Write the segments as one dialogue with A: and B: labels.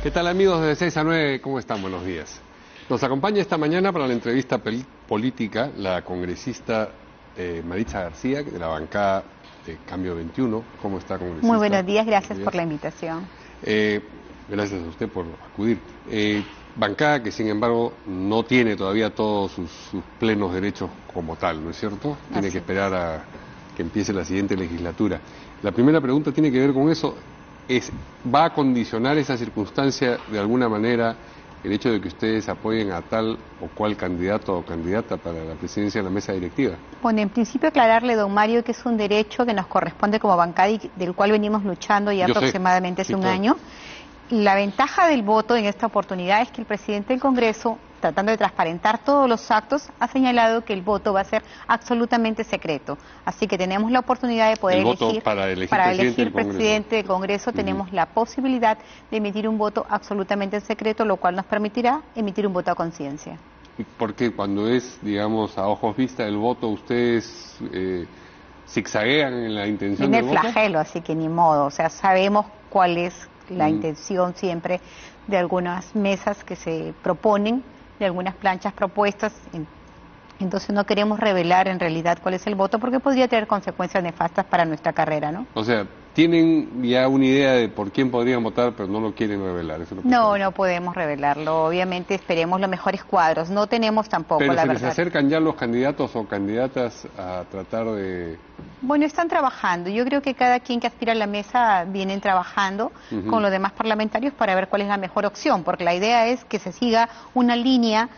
A: ¿Qué tal, amigos de 6 a 9? ¿Cómo están? Buenos días. Nos acompaña esta mañana para la entrevista política la congresista Maritza García, de la bancada de Cambio 21. ¿Cómo está, congresista?
B: Muy buenos días, gracias por la invitación.
A: Gracias a usted por acudir. Bancada que, sin embargo, no tiene todavía todos sus plenos derechos como tal, ¿no es cierto? Tiene que esperar a que empiece la siguiente legislatura. La primera pregunta tiene que ver con eso. ¿Va a condicionar esa circunstancia de alguna manera el hecho de que ustedes apoyen a tal o cual candidato o candidata para la presidencia de la mesa directiva?
B: Bueno, en principio aclararle, don Mario, que es un derecho que nos corresponde como bancada y del cual venimos luchando ya aproximadamente hace un año. La ventaja del voto en esta oportunidad es que el presidente del Congreso, tratando de transparentar todos los actos, ha señalado que el voto va a ser absolutamente secreto. Así que tenemos la oportunidad de poder elegir
A: para elegir
B: presidente del Congreso, tenemos la posibilidad de emitir un voto absolutamente secreto, lo cual nos permitirá emitir un voto a conciencia.
A: Porque cuando es, digamos, a ojos vista el voto, ustedes zigzaguean en la intención del voto.
B: Tiene flagelo, así que ni modo. O sea, sabemos cuál es la intención siempre de algunas mesas que se proponen, de algunas planchas propuestas. Entonces no queremos revelar en realidad cuál es el voto porque podría tener consecuencias nefastas para nuestra carrera, ¿no?
A: O sea, tienen ya una idea de por quién podrían votar, pero no lo quieren revelar. Eso
B: no podemos revelarlo. Obviamente esperemos los mejores cuadros. No tenemos tampoco,
A: pero
B: la verdad.
A: ¿Pero se acercan ya los candidatos o candidatas a tratar de...?
B: Bueno, están trabajando. Yo creo que cada quien que aspira a la mesa vienen trabajando con los demás parlamentarios para ver cuál es la mejor opción, porque la idea es que se siga una línea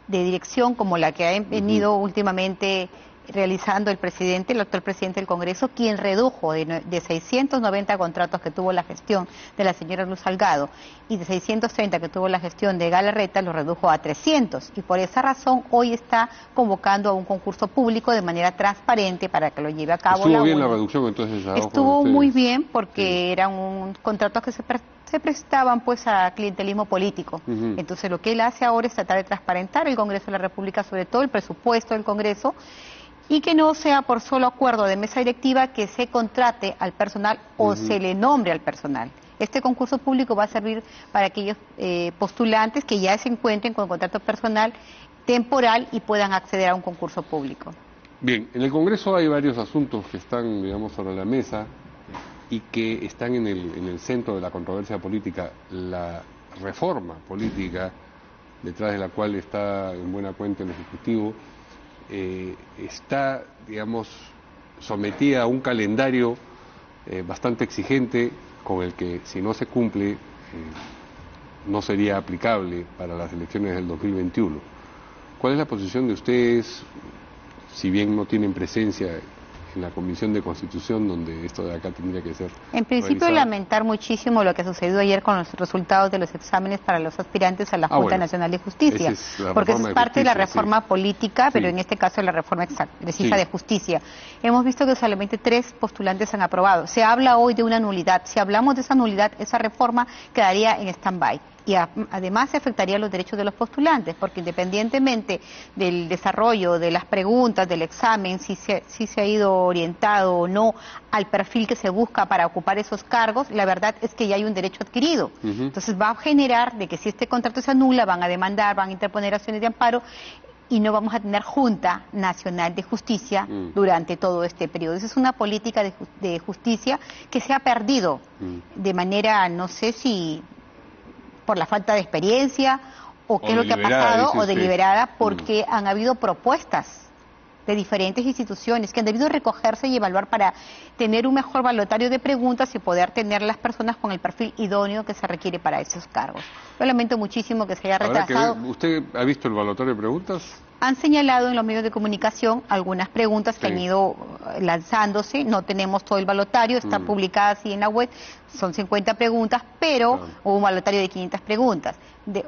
B: de dirección como la que ha venido últimamente realizando el actual presidente del Congreso, quien redujo de 690 contratos que tuvo la gestión de la señora Luz Salgado y de 630 que tuvo la gestión de Galarreta, lo redujo a 300. Y por esa razón hoy está convocando a un concurso público de manera transparente para que lo lleve a cabo.
A: ¿Estuvo bien la reducción entonces?
B: Estuvo muy bien porque eran contratos que se prestaban pues a clientelismo político. Entonces lo que él hace ahora es tratar de transparentar el Congreso de la República, sobre todo el presupuesto del Congreso, y que no sea por solo acuerdo de mesa directiva que se contrate al personal o se le nombre al personal. Este concurso público va a servir para aquellos postulantes que ya se encuentren con contrato personal temporal y puedan acceder a un concurso público.
A: Bien, en el Congreso hay varios asuntos que están, digamos, sobre la mesa y que están en el centro de la controversia política. La reforma política, detrás de la cual está en buena cuenta el Ejecutivo, está, digamos, sometida a un calendario bastante exigente con el que, si no se cumple, no sería aplicable para las elecciones del 2021. ¿Cuál es la posición de ustedes, si bien no tienen presencia en la Comisión de Constitución, donde esto de acá tendría que ser
B: en principio
A: realizado?
B: Lamentar muchísimo lo que sucedió ayer con los resultados de los exámenes para los aspirantes a la Junta Nacional de Justicia, porque es parte de la reforma política, pero en este caso la reforma precisa de justicia. Hemos visto que solamente 3 postulantes han aprobado. Se habla hoy de una nulidad. Si hablamos de esa nulidad, esa reforma quedaría en stand-by. Y además se afectaría los derechos de los postulantes, porque independientemente del desarrollo de las preguntas, del examen, si se ha ido orientado o no al perfil que se busca para ocupar esos cargos, la verdad es que ya hay un derecho adquirido. Entonces va a generar de que si este contrato se anula, van a demandar, van a interponer acciones de amparo y no vamos a tener Junta Nacional de Justicia durante todo este periodo. Esa es una política de justicia que se ha perdido de manera, no sé si por la falta de experiencia o qué es lo que ha pasado, o deliberada, porque han habido propuestas de diferentes instituciones que han debido recogerse y evaluar para tener un mejor balotario de preguntas y poder tener las personas con el perfil idóneo que se requiere para esos cargos. Yo lamento muchísimo que se haya retrasado.
A: ¿Usted ha visto el balotario de preguntas?
B: Han señalado en los medios de comunicación algunas preguntas que han ido lanzándose. No tenemos todo el balotario, está publicada así en la web, son 50 preguntas, pero hubo un balotario de 500 preguntas,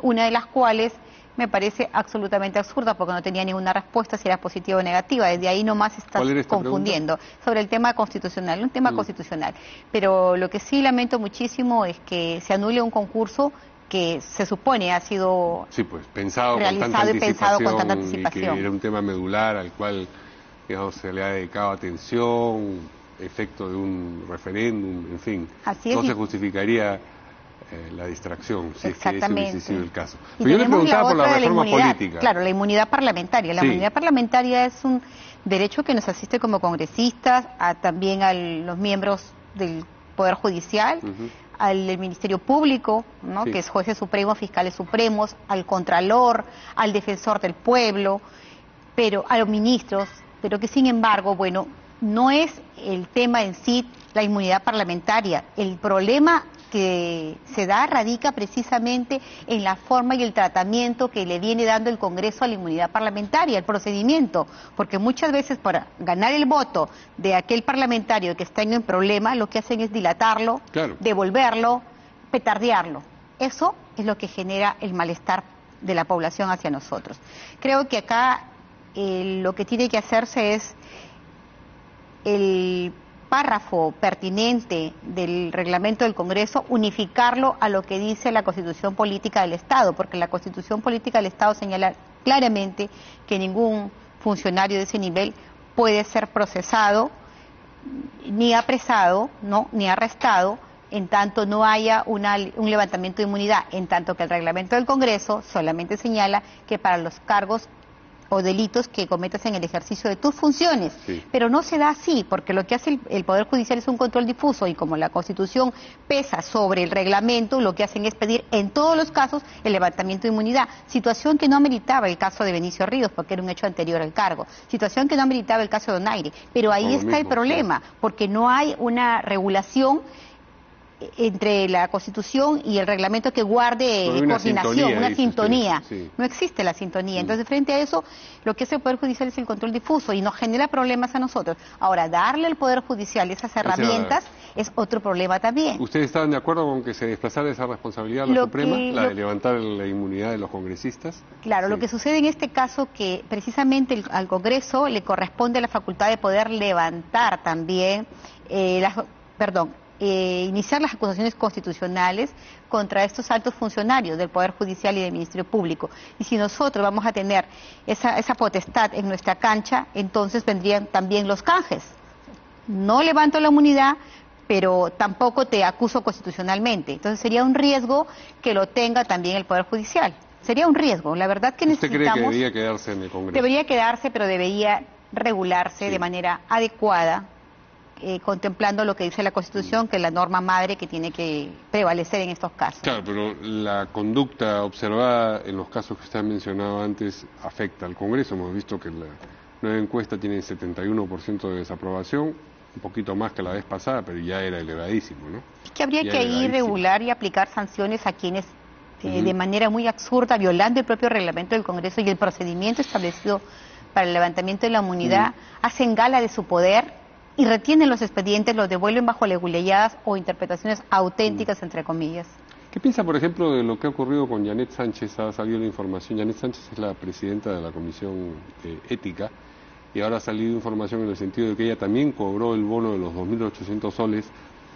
B: una de las cuales me parece absolutamente absurda porque no tenía ninguna respuesta si era positiva o negativa. Desde ahí nomás estás confundiendo sobre el tema constitucional, un tema constitucional. Pero lo que sí lamento muchísimo es que se anule un concurso que se supone ha sido realizado y pensado con tanta anticipación.
A: Y que era un tema medular al cual, digamos, se le ha dedicado atención, efecto de un referéndum, en fin.
B: Así es.
A: No se justificaría la distracción, si es que ese hubiese sido el caso.
B: Pero yo le preguntaba por la reforma
A: política.
B: Claro, la inmunidad parlamentaria. La inmunidad parlamentaria es un derecho que nos asiste como congresistas, también a los miembros del Poder Judicial, al del Ministerio Público, ¿no? Que es jueces supremos, fiscales supremos, al Contralor, al Defensor del Pueblo, pero a los ministros, pero que sin embargo, bueno, no es el tema en sí la inmunidad parlamentaria. El problema que se radica precisamente en la forma y el tratamiento que le viene dando el Congreso a la inmunidad parlamentaria, el procedimiento, porque muchas veces para ganar el voto de aquel parlamentario que está en problema, lo que hacen es dilatarlo, devolverlo, petardearlo. Eso es lo que genera el malestar de la población hacia nosotros. Creo que acá lo que tiene que hacerse es el párrafo pertinente del reglamento del Congreso, unificarlo a lo que dice la Constitución Política del Estado, porque la Constitución Política del Estado señala claramente que ningún funcionario de ese nivel puede ser procesado, ni apresado, ¿no?, ni arrestado, en tanto no haya un levantamiento de inmunidad, en tanto que el reglamento del Congreso solamente señala que para los cargos o delitos que cometas en el ejercicio de tus funciones, pero no se da así, porque lo que hace el Poder Judicial es un control difuso y como la Constitución pesa sobre el reglamento, lo que hacen es pedir en todos los casos el levantamiento de inmunidad, situación que no ameritaba el caso de Benicio Ríos, porque era un hecho anterior al cargo, situación que no ameritaba el caso de Donaire, pero ahí está el problema, porque no hay una regulación entre la Constitución y el reglamento que guarde coordinación, una sintonía. No existe la sintonía. Entonces, frente a eso, lo que hace el Poder Judicial es el control difuso y nos genera problemas a nosotros. Ahora, darle al Poder Judicial esas herramientas es otro problema también.
A: ¿Ustedes estaban de acuerdo con que se desplazara esa responsabilidad a la Suprema, la de levantar la inmunidad de los congresistas? Claro,
B: lo que sucede en este caso que precisamente al Congreso le corresponde la facultad de poder levantar también iniciar las acusaciones constitucionales contra estos altos funcionarios del Poder Judicial y del Ministerio Público. Y si nosotros vamos a tener esa potestad en nuestra cancha, entonces vendrían también los canjes. No levanto la inmunidad, pero tampoco te acuso constitucionalmente. Entonces sería un riesgo que lo tenga también el Poder Judicial. Sería un riesgo. La verdad que necesitamos...
A: ¿Usted cree que debería quedarse en el Congreso?
B: Debería quedarse, pero debería regularse de manera adecuada, contemplando lo que dice la Constitución, que es la norma madre que tiene que prevalecer en estos casos.
A: Claro, pero la conducta observada en los casos que usted ha mencionado antes afecta al Congreso. Hemos visto que la nueva encuesta tiene 71% de desaprobación, un poquito más que la vez pasada, pero ya era elevadísimo, ¿no?
B: Es que habría que ir regular y aplicar sanciones a quienes de manera muy absurda, violando el propio reglamento del Congreso y el procedimiento establecido para el levantamiento de la inmunidad, hacen gala de su poder y retienen los expedientes, los devuelven bajo leguleyadas o interpretaciones auténticas, entre comillas.
A: ¿Qué piensa, por ejemplo, de lo que ha ocurrido con Janet Sánchez? Ha salido la información. Janet Sánchez es la presidenta de la Comisión Ética y ahora ha salido información en el sentido de que ella también cobró el bono de los 2.800 soles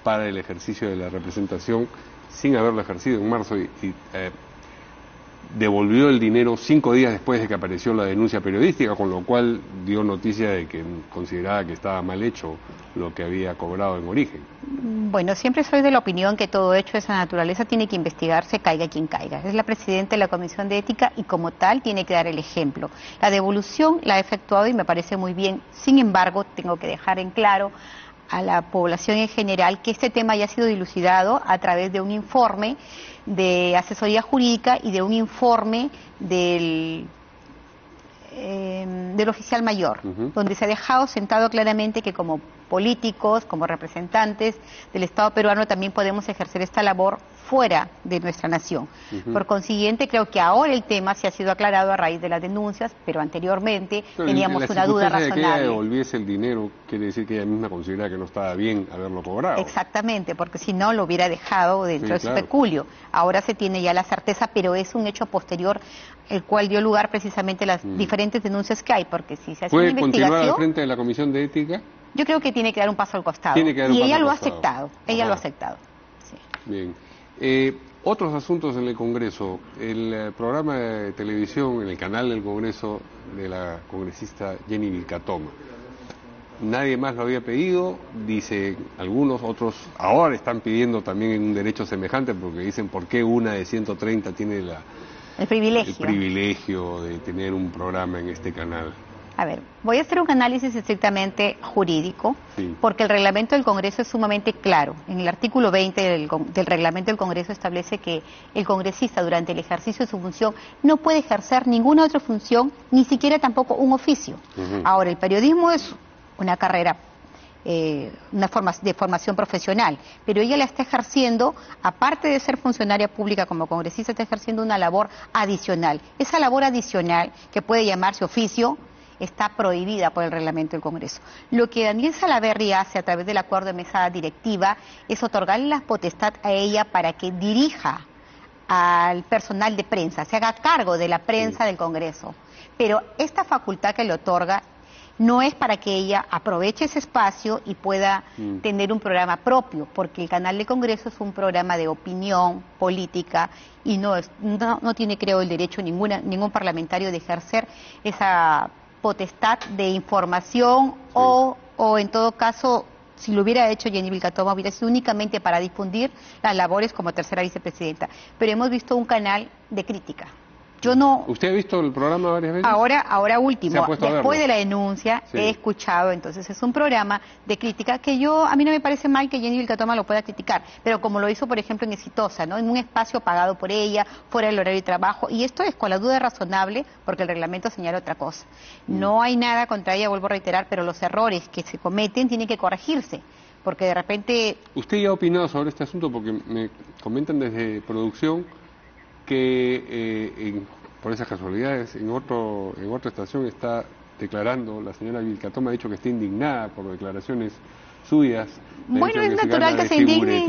A: para el ejercicio de la representación sin haberlo ejercido en marzo y devolvió el dinero 5 días después de que apareció la denuncia periodística, con lo cual dio noticia de que consideraba que estaba mal hecho lo que había cobrado en origen.
B: Bueno, siempre soy de la opinión que todo hecho de esa naturaleza tiene que investigarse, caiga quien caiga. Es la presidenta de la Comisión de Ética y como tal tiene que dar el ejemplo. La devolución la ha efectuado y me parece muy bien. Sin embargo, tengo que dejar en claro a la población en general que este tema ya ha sido dilucidado a través de un informe de asesoría jurídica y de un informe del oficial mayor, donde se ha dejado sentado claramente que como políticos, como representantes del Estado peruano también podemos ejercer esta labor fuera de nuestra nación. Por consiguiente, creo que ahora el tema se ha sido aclarado a raíz de las denuncias, pero anteriormente teníamos una duda razonable.
A: Que ella devolviese el dinero quiere decir que ella misma considera que no estaba bien haberlo cobrado.
B: Exactamente, porque si no lo hubiera dejado dentro de su peculio. Ahora se tiene ya la certeza, pero es un hecho posterior el cual dio lugar precisamente a las diferentes denuncias que hay, porque si se hace una investigación...
A: ¿Puede continuar al frente de la Comisión de Ética?
B: Yo creo que tiene que dar un paso al costado. Y ella lo ha aceptado. Ella lo ha aceptado. Sí.
A: Bien. Otros asuntos en el Congreso. El programa de televisión, en el canal del Congreso de la congresista Jenny Vilcatoma. nadie más lo había pedido, dice algunos, otros ahora están pidiendo también un derecho semejante porque dicen por qué una de 130 tiene
B: el
A: privilegio de tener un programa en este canal.
B: A ver, voy a hacer un análisis estrictamente jurídico,
A: sí,
B: porque el reglamento del Congreso es sumamente claro. En el artículo 20 del reglamento del Congreso establece que el congresista durante el ejercicio de su función no puede ejercer ninguna otra función, ni siquiera tampoco un oficio. Ahora, el periodismo es una carrera de formación profesional, pero ella la está ejerciendo, aparte de ser funcionaria pública como congresista, está ejerciendo una labor adicional. Esa labor adicional, que puede llamarse oficio, está prohibida por el reglamento del Congreso. Lo que Daniel Salaverry hace a través del acuerdo de mesa directiva es otorgarle la potestad a ella para que dirija al personal de prensa, se haga cargo de la prensa del Congreso. Pero esta facultad que le otorga no es para que ella aproveche ese espacio y pueda tener un programa propio, porque el canal de Congreso es un programa de opinión política y no tiene, creo, el derecho ningún parlamentario de ejercer esa potestad de información o en todo caso, si lo hubiera hecho Jenny Vilcatoma, hubiera sido únicamente para difundir las labores como tercera vicepresidenta. Pero hemos visto un canal de crítica. Yo no...
A: ¿Usted ha visto el programa varias veces?
B: Ahora último, después de la denuncia,
A: sí,
B: he escuchado, entonces es un programa de crítica que a mí no me parece mal que Jenny Vilcatoma lo pueda criticar, pero como lo hizo, por ejemplo, en Exitosa, ¿no? En un espacio pagado por ella, fuera del horario de trabajo, y esto es con la duda razonable, porque el reglamento señala otra cosa. No hay nada contra ella, vuelvo a reiterar, pero los errores que se cometen tienen que corregirse, porque de repente...
A: ¿Usted ya ha opinado sobre este asunto? Porque me comentan desde producción que por esas casualidades en otra estación está declarando, la señora Vilcatoma ha dicho que está indignada por declaraciones suyas.
B: Bueno, es natural que se indigne.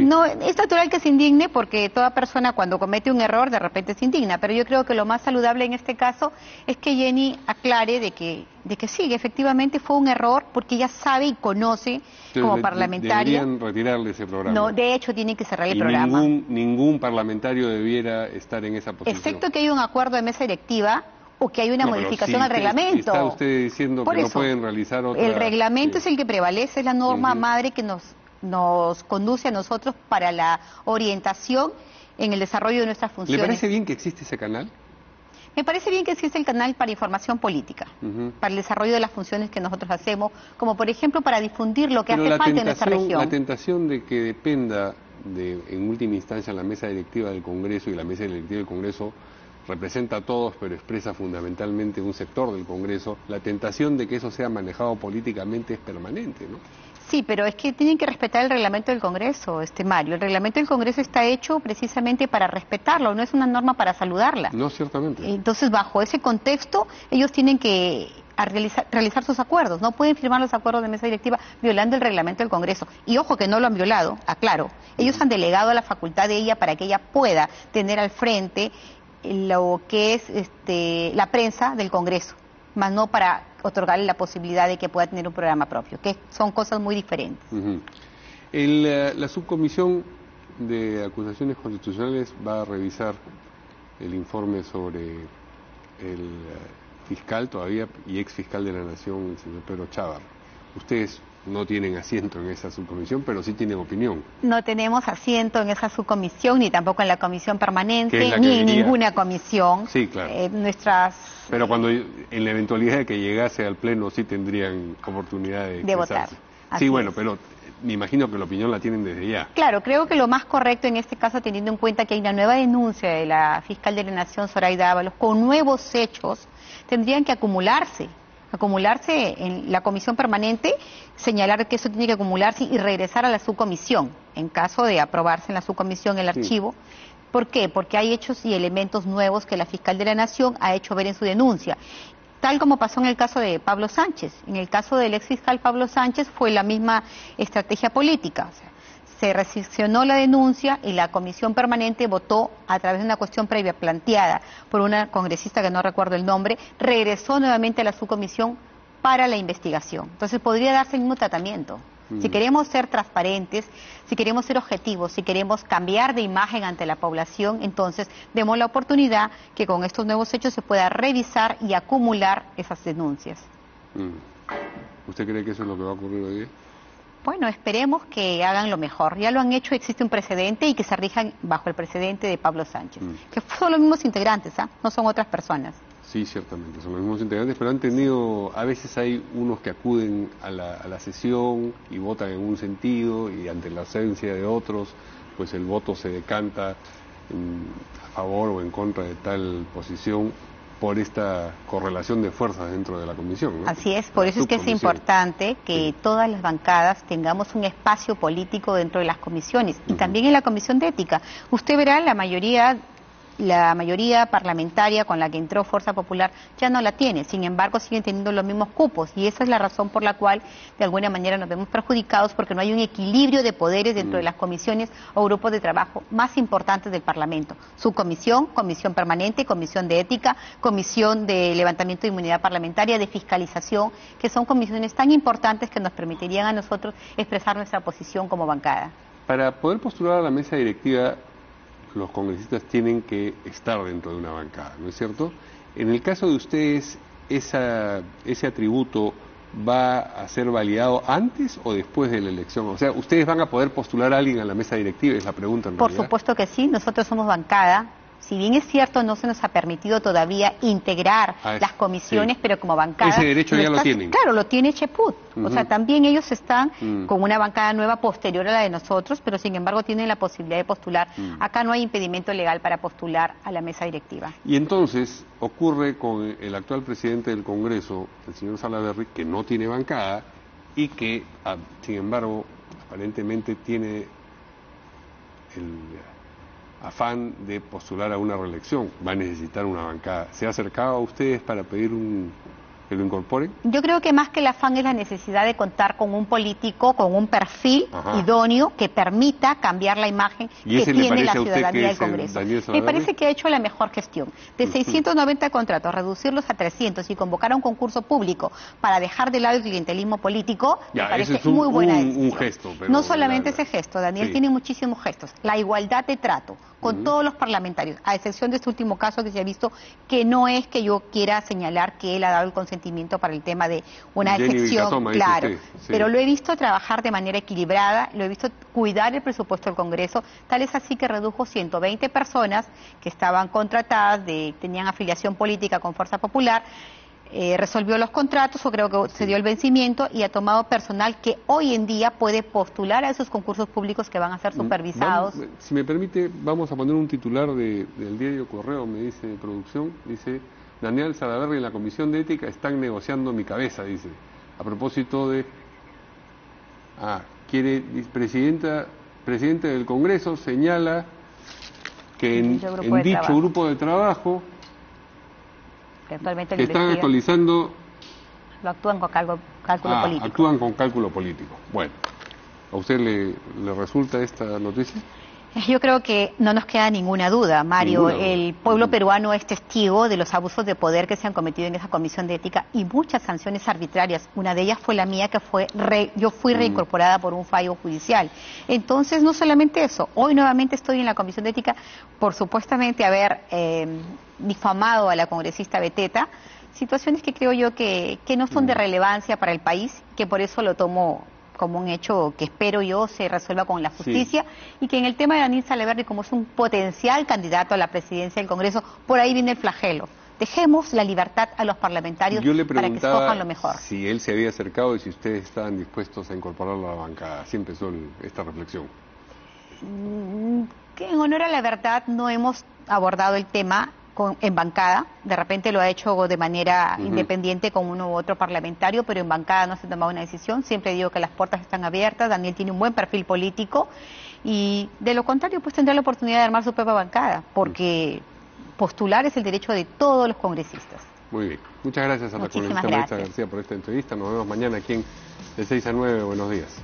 B: No, es natural que se indigne porque toda persona cuando comete un error de repente se indigna, pero yo creo que lo más saludable en este caso es que Jenny aclare de que sí, efectivamente fue un error porque ella sabe y conoce. Entonces, como parlamentaria.
A: Deberían retirarle ese programa.
B: No, de hecho tiene que cerrar el programa.
A: Ningún parlamentario debiera estar en esa posición.
B: Excepto que hay un acuerdo de mesa directiva o que hay una modificación al reglamento.
A: Está usted diciendo que no pueden realizar otra...
B: El reglamento es el que prevalece, es la norma madre que nos conduce a nosotros para la orientación en el desarrollo de nuestras funciones.
A: ¿Le parece bien que existe ese canal?
B: Me parece bien que existe el canal para información política, para el desarrollo de las funciones que nosotros hacemos, como por ejemplo para difundir lo que hace falta en nuestra región.
A: La tentación de que dependa en última instancia la mesa directiva del Congreso, y la mesa directiva del Congreso representa a todos, pero expresa fundamentalmente un sector del Congreso, la tentación de que eso sea manejado políticamente es permanente, ¿no?
B: Sí, pero es que tienen que respetar el reglamento del Congreso, Mario. El reglamento del Congreso está hecho precisamente para respetarlo, no es una norma para saludarla.
A: No, ciertamente.
B: Entonces, bajo ese contexto, ellos tienen que realizar sus acuerdos. No pueden firmar los acuerdos de mesa directiva violando el reglamento del Congreso. Y ojo que no lo han violado, aclaro. Ellos han delegado la facultad de ella para que ella pueda tener al frente lo que es la prensa del Congreso, más no para otorgarle la posibilidad de que pueda tener un programa propio, que son cosas muy diferentes.
A: La subcomisión de acusaciones constitucionales va a revisar el informe sobre el fiscal todavía y ex fiscal de la Nación, el señor Pedro Chávarri. Ustedes no tienen asiento en esa subcomisión, pero sí tienen opinión.
B: No tenemos asiento en esa subcomisión, ni tampoco en la comisión permanente, ni en ninguna comisión.
A: Sí, claro. Pero cuando en la eventualidad de que llegase al Pleno sí tendrían oportunidad de
B: votar.
A: Sí, bueno, pero me imagino que la opinión la tienen desde ya.
B: Claro, creo que lo más correcto en este caso, teniendo en cuenta que hay una nueva denuncia de la fiscal de la Nación, Zoraida Ábalos, con nuevos hechos, tendrían que acumularse en la comisión permanente, señalar que eso tiene que acumularse y regresar a la subcomisión, en caso de aprobarse en la subcomisión el archivo. ¿Por qué? Porque hay hechos y elementos nuevos que la fiscal de la Nación ha hecho ver en su denuncia. Tal como pasó en el caso de Pablo Sánchez. En el caso del ex fiscal Pablo Sánchez fue la misma estrategia política. O sea, se recepcionó la denuncia y la comisión permanente votó a través de una cuestión previa planteada por una congresista que no recuerdo el nombre, regresó nuevamente a la subcomisión para la investigación. Entonces podría darse el mismo tratamiento. Si queremos ser transparentes, si queremos ser objetivos, si queremos cambiar de imagen ante la población, entonces demos la oportunidad que con estos nuevos hechos se pueda revisar y acumular esas denuncias.
A: ¿Usted cree que eso es lo que va a ocurrir hoy día?
B: Bueno, esperemos que hagan lo mejor. Ya lo han hecho, existe un precedente y que se rijan bajo el precedente de Pablo Sánchez, que son los mismos integrantes, no son otras personas.
A: Sí, ciertamente, son los mismos integrantes, pero han tenido, a veces hay unos que acuden a la sesión y votan en un sentido, y ante la ausencia de otros, pues el voto se decanta a favor o en contra de tal posición por esta correlación de fuerzas dentro de la comisión, ¿no?
B: Así es, por eso es que es importante que todas las bancadas tengamos un espacio político dentro de las comisiones y también en la comisión de ética. Usted verá la mayoría parlamentaria con la que entró Fuerza Popular ya no la tiene, sin embargo siguen teniendo los mismos cupos y esa es la razón por la cual de alguna manera nos vemos perjudicados porque no hay un equilibrio de poderes dentro de las comisiones o grupos de trabajo más importantes del Parlamento. Subcomisión, comisión permanente, comisión de ética, comisión de levantamiento de inmunidad parlamentaria, de fiscalización, que son comisiones tan importantes que nos permitirían a nosotros expresar nuestra posición como bancada.
A: Para poder postular a la mesa directiva, los congresistas tienen que estar dentro de una bancada, ¿no es cierto? En el caso de ustedes, ese atributo va a ser validado antes o después de la elección. O sea, ¿ustedes van a poder postular a alguien a la mesa directiva? Es la pregunta en realidad.
B: Por supuesto que sí, nosotros somos bancada. Si bien es cierto, no se nos ha permitido todavía integrar las comisiones, pero como bancada...
A: Ese derecho ya lo tienen.
B: Claro, lo tiene Cheput. O sea, también ellos están con una bancada nueva posterior a la de nosotros, pero sin embargo tienen la posibilidad de postular. Acá no hay impedimento legal para postular a la mesa directiva.
A: Y entonces ocurre con el actual presidente del Congreso, el señor Salaverry, que no tiene bancada y que, sin embargo, aparentemente tiene el afán de postular a una reelección, va a necesitar una bancada. ¿Se ha acercado a ustedes para pedir que lo incorporen?
B: Yo creo que más que el afán es la necesidad de contar con un político, con un perfil idóneo que permita cambiar la imagen que tiene la ciudadanía del Congreso. Me parece que ha hecho la mejor gestión. De 690 contratos, reducirlos a 300 y convocar a un concurso público para dejar de lado el clientelismo político, me parece muy buena decisión.
A: Un gesto, pero
B: no solamente ese gesto, Daniel tiene muchísimos gestos. La igualdad de trato con todos los parlamentarios, a excepción de este último caso que se ha visto, que no es que yo quiera señalar que él ha dado el consentimiento para el tema de una excepción, claro, pero lo he visto trabajar de manera equilibrada, lo he visto cuidar el presupuesto del Congreso, tal es así que redujo 120 personas que estaban contratadas, tenían afiliación política con Fuerza Popular, resolvió los contratos, o creo que se dio el vencimiento, y ha tomado personal que hoy en día puede postular a esos concursos públicos que van a ser supervisados.
A: Si me permite, vamos a poner un titular del diario Correo, me dice producción, dice: Daniel Salaverry en la Comisión de Ética están negociando mi cabeza, dice, a propósito de... presidente del Congreso señala que en dicho grupo de trabajo que están actualizando...
B: Lo actúan con cálculo político.
A: Actúan con cálculo político. Bueno, ¿a usted le resulta esta noticia?
B: Yo creo que no nos queda ninguna duda, Mario. El pueblo peruano es testigo de los abusos de poder que se han cometido en esa comisión de ética y muchas sanciones arbitrarias. Una de ellas fue la mía, que yo fui reincorporada por un fallo judicial. Entonces, no solamente eso. Hoy nuevamente estoy en la comisión de ética por supuestamente haber difamado a la congresista Beteta. Situaciones que creo yo que no son de relevancia para el país, que por eso lo tomo como un hecho que espero yo se resuelva con la justicia y que en el tema de Daniel Salaverry, como es un potencial candidato a la presidencia del Congreso, por ahí viene el flagelo. Dejemos la libertad a los parlamentarios para que escojan lo mejor.
A: Si él se había acercado y si ustedes estaban dispuestos a incorporarlo a la bancada. Así empezó esta reflexión.
B: Que en honor a la verdad no hemos abordado el tema en bancada, de repente lo ha hecho de manera independiente con uno u otro parlamentario, pero en bancada no se ha tomado una decisión. Siempre digo que las puertas están abiertas, Daniel tiene un buen perfil político y de lo contrario pues tendrá la oportunidad de armar su propia bancada, porque postular es el derecho de todos los congresistas.
A: Muy bien, muchas gracias a la congresista Maritza García por esta entrevista, nos vemos mañana aquí en de 6 a 9, buenos días.